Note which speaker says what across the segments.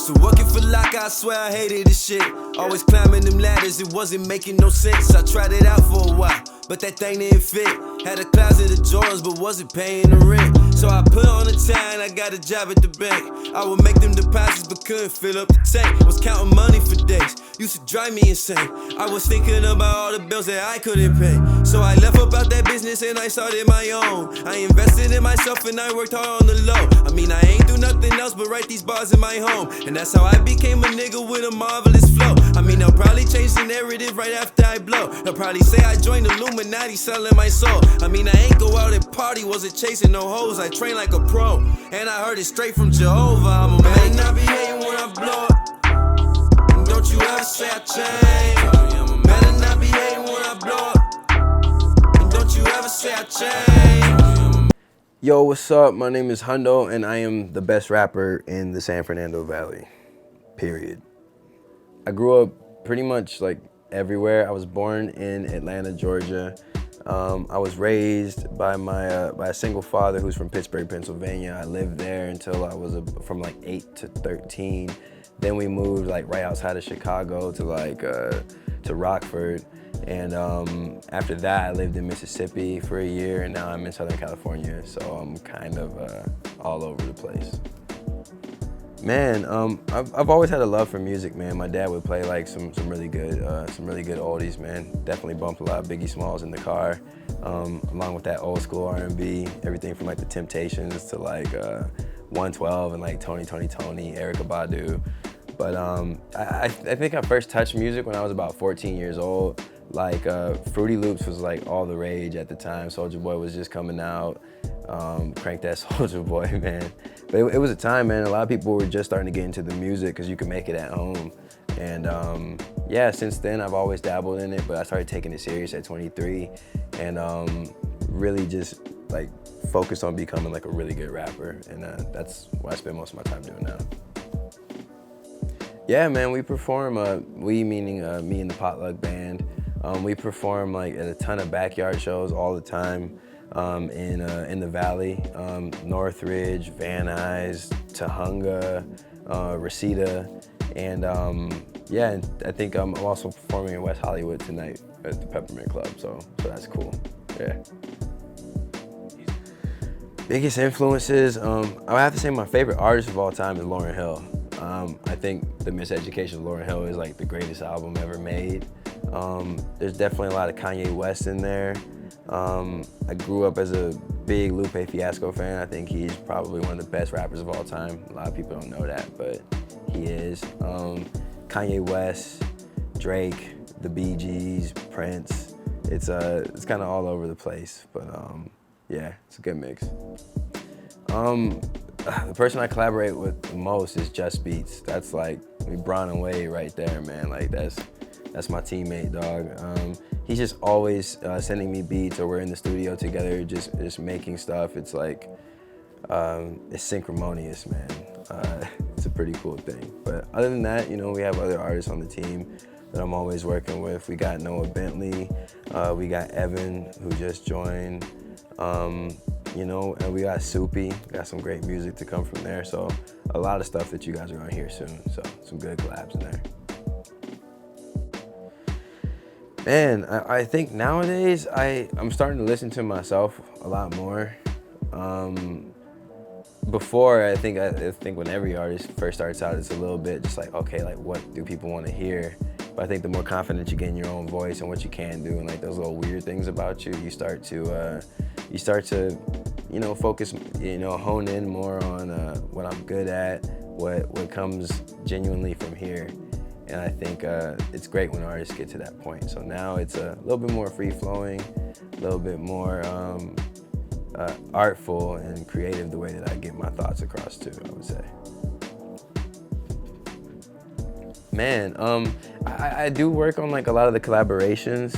Speaker 1: to working for luck, I swear I hated this shit. Always climbing them ladders, it wasn't making no sense. I tried it out for a while, but that thing didn't fit. Had a closet of drawers, but wasn't paying the rent. So I put on the tie and I got a job at the bank. I would make them deposits, but couldn't fill up the tank. Was counting money for days, used to drive me insane. I was thinking about all the bills that I couldn't pay. So I left about that business and I started my own. I invested in myself and I worked hard on the low. I mean, I ain't do nothing else but write these bars in my home. And that's how I became a nigga with a marvelous flow. I mean, they'll probably change the narrative right after I blow. They'll probably say I joined the Illuminati selling my soul. I mean, I ain't go out and party, wasn't chasing no hoes. I train like a pro, and I heard it straight from Jehovah. I'm a man, not be hating when I blow up. And don't you ever say I changed. I'm a man, not be hating when I blow up. And don't you ever say I changed.
Speaker 2: Yo, what's up? My name is Hundo, and I am the best rapper in the San Fernando Valley, period. I grew up pretty much like everywhere. I was born in Atlanta, Georgia. I was raised by a single father who's from Pittsburgh, Pennsylvania. I lived there until I was from like 8 to 13. Then we moved like right outside of Chicago to Rockford. And after that, I lived in Mississippi for a year, and now I'm in Southern California. So I'm kind of all over the place. Man, I've always had a love for music, man. My dad would play like some really good oldies, man. Definitely bumped a lot of Biggie Smalls in the car, along with that old school R&B, everything from like the Temptations to like 112 and like Tony, Erykah Badu. But I think I first touched music when I was about 14 years old. Like Fruity Loops was like all the rage at the time. Soulja Boy was just coming out. Crank that Soulja Boy, man. But it was a time, man, a lot of people were just starting to get into the music because you could make it at home. And yeah, since then I've always dabbled in it, but I started taking it serious at 23 and really just like focused on becoming like a really good rapper. And that's what I spend most of my time doing now. Yeah, man, we perform, we meaning me and the Potluck Band. We perform like at a ton of backyard shows all the time. In the Valley, Northridge, Van Nuys, Tahunga, Reseda, and yeah, and I think I'm also performing in West Hollywood tonight at the Peppermint Club, so that's cool. Yeah. Biggest influences, I have to say my favorite artist of all time is Lauryn Hill. I think The Miseducation of Lauryn Hill is like the greatest album ever made. There's definitely a lot of Kanye West in there. I grew up as a big Lupe Fiasco fan. I think he's probably one of the best rappers of all time. A lot of people don't know that, but he is. Kanye West, Drake, the Bee Gees, Prince. It's kind of all over the place, but yeah, it's a good mix. The person I collaborate with the most is Just Beats. That's like Bron and Wade right there, man. Like that's my teammate, dog. He's just always sending me beats, or we're in the studio together, just making stuff. It's like, it's synchronous, man. It's a pretty cool thing. But other than that, you know, we have other artists on the team that I'm always working with. We got Noah Bentley, we got Evan, who just joined, you know, and we got Soupy. Got some great music to come from there. So a lot of stuff that you guys are gonna hear soon. So some good collabs in there. Man, I think nowadays I'm starting to listen to myself a lot more. Before, I think when every artist first starts out, it's a little bit just like, okay, like what do people want to hear? But I think the more confident you get in your own voice and what you can do, and like those little weird things about you, you start to, you know, focus, you know, hone in more on what I'm good at, what comes genuinely from here. And I think it's great when artists get to that point. So now it's a little bit more free-flowing, a little bit more artful and creative the way that I get my thoughts across too, I would say. Man, I do work on like a lot of the collaborations,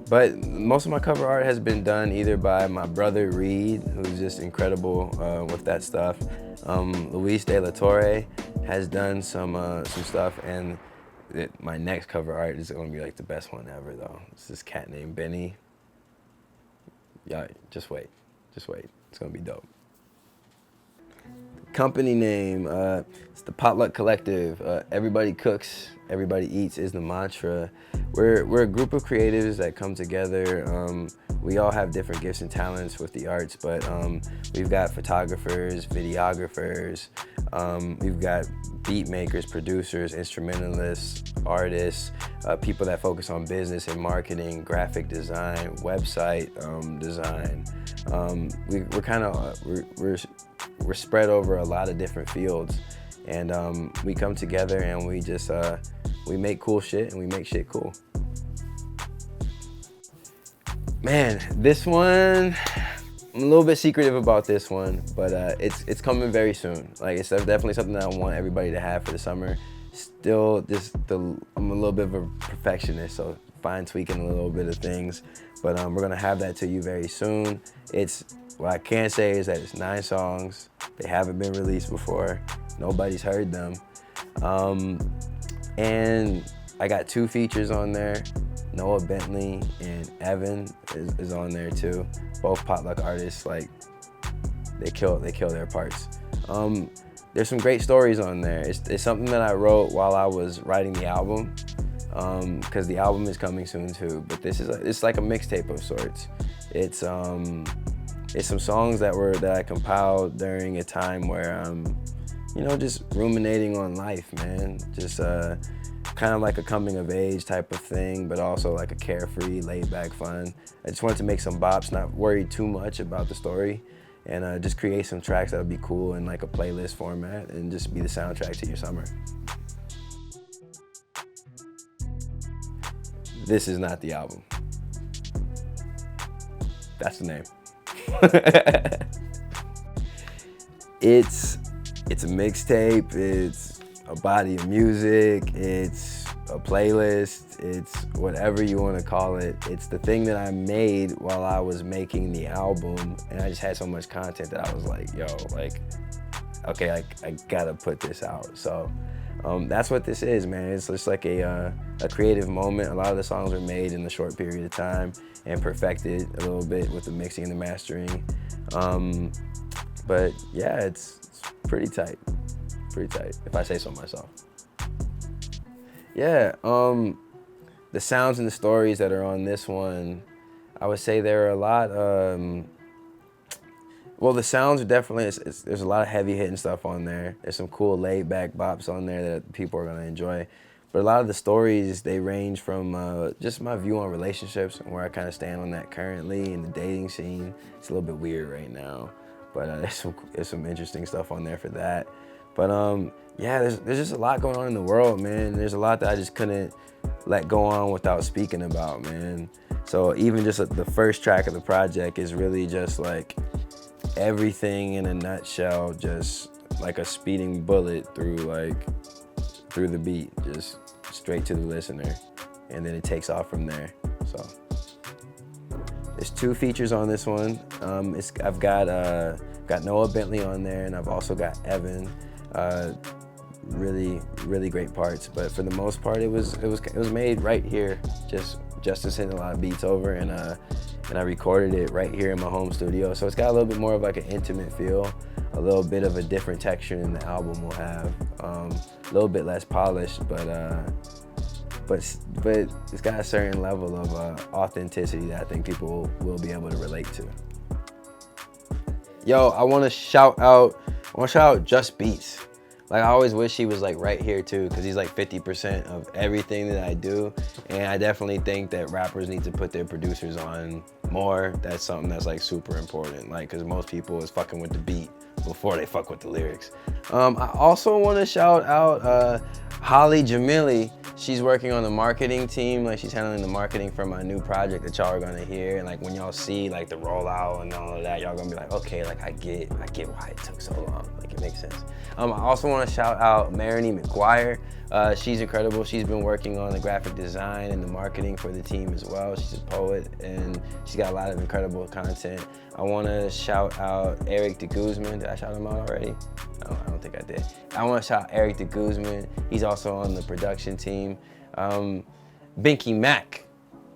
Speaker 2: but most of my cover art has been done either by my brother Reed, who's just incredible with that stuff. Luis De La Torre has done some stuff, and my next cover art is gonna be like the best one ever though. It's this cat named Benny. Yeah, just wait. It's gonna be dope. Company name, it's the Potluck Collective. Everybody cooks, everybody eats is the mantra. We're a group of creatives that come together. We all have different gifts and talents with the arts, but we've got photographers, videographers, we've got beat makers, producers, instrumentalists, artists, people that focus on business and marketing, graphic design, website design. We're spread over a lot of different fields, and we come together and we just we make cool shit and we make shit cool. Man, this one, I'm a little bit secretive about this one, but it's coming very soon. Like, it's definitely something that I want everybody to have for the summer. Still, I'm a little bit of a perfectionist, so fine tweaking a little bit of things, but we're gonna have that to you very soon. What I can say is that it's 9 songs. They haven't been released before. Nobody's heard them. And I got 2 features on there. Noah Bentley and Evan is on there too. Both Potluck artists, like, they kill their parts. There's some great stories on there. It's something that I wrote while I was writing the album, because the album is coming soon too. But it's like a mixtape of sorts. It's some songs that I compiled during a time where I'm, just ruminating on life, man. Just kind of like a coming of age type of thing, but also like a carefree, laid back fun. I just wanted to make some bops, not worry too much about the story, and just create some tracks that'll be cool in like a playlist format and just be the soundtrack to your summer. This is not the album. That's the name. It's a mixtape, it's a body of music, it's a playlist, it's whatever you want to call it. It's the thing that I made while I was making the album, and I just had so much content that I was like, yo, like, okay, I gotta put this out. So that's what this is, man. It's just like a creative moment. A lot of the songs were made in a short period of time and perfected a little bit with the mixing and the mastering. But yeah, it's pretty tight, if I say so myself. Yeah, the sounds and the stories that are on this one, I would say there are a lot, well, the sounds are definitely, there's a lot of heavy hitting stuff on there. There's some cool laid back bops on there that people are gonna enjoy. But a lot of the stories, they range from just my view on relationships and where I kind of stand on that currently in the dating scene. It's a little bit weird right now, but there's some interesting stuff on there for that. But yeah, there's just a lot going on in the world, man. There's a lot that I just couldn't let go on without speaking about, man. So even just the first track of the project is really just like everything in a nutshell, just like a speeding bullet through the beat, just straight to the listener, and then it takes off from there. So there's 2 features on this one. I've got Noah Bentley on there, and I've also got Evan. Really great parts, but for the most part, it was made right here. Justice hitting a lot of beats over, and I recorded it right here in my home studio. So it's got a little bit more of like an intimate feel, a little bit of a different texture than the album will have. A little bit less polished, but it's got a certain level of authenticity that I think people will be able to relate to. Yo, I want to shout out Just Beats. Like, I always wish he was like right here too, because he's like 50% of everything that I do. And I definitely think that rappers need to put their producers on more. That's something that's like super important, like, because most people is fucking with the beat before they fuck with the lyrics. I also want to shout out Holly Jamili. She's working on the marketing team. Like, she's handling the marketing for my new project that y'all are gonna hear. And like, when y'all see like the rollout and all of that, y'all gonna be like, okay, like I get why it took so long. Like, it makes sense. I also want to shout out Marini McGuire. She's incredible. She's been working on the graphic design and the marketing for the team as well. She's a poet, and she's got a lot of incredible content. I want to shout out Eric de Guzman. Did I shout him out already? I don't think I did. I want to shout Eric de Guzman. He's also on the production team. Binky Mac.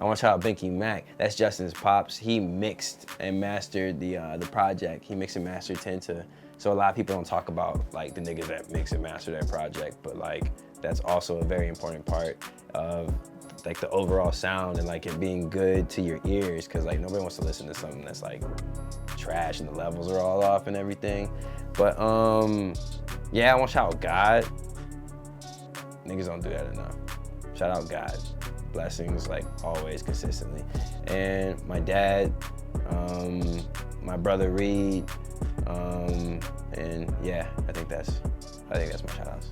Speaker 2: I want to shout out Binky Mac. That's Justin's pops. He mixed and mastered the project. He mixed and mastered Tend to So a lot of people don't talk about like the niggas that mix and master their project, but like that's also a very important part of like the overall sound and like it being good to your ears, because like nobody wants to listen to something that's like trash and the levels are all off and everything. But yeah, I want to shout out God. Niggas don't do that enough. Shout out God. Blessings like always, consistently. And my dad, my brother Reed, and yeah, I think that's my shout outs.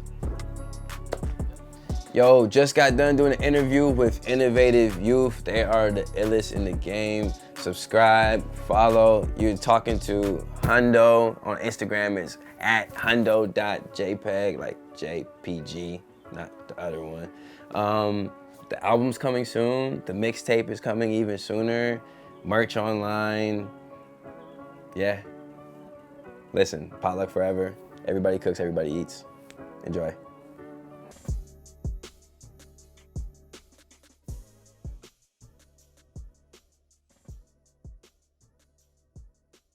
Speaker 2: Yo, just got done doing an interview with Innovative Youth. They are the illest in the game. Subscribe, follow. You're talking to Hundo on Instagram. It's at hundo.jpg, like JPG, not the other one. The album's coming soon. The mixtape is coming even sooner. Merch online. Yeah. Listen, potluck forever. Everybody cooks, everybody eats. Enjoy.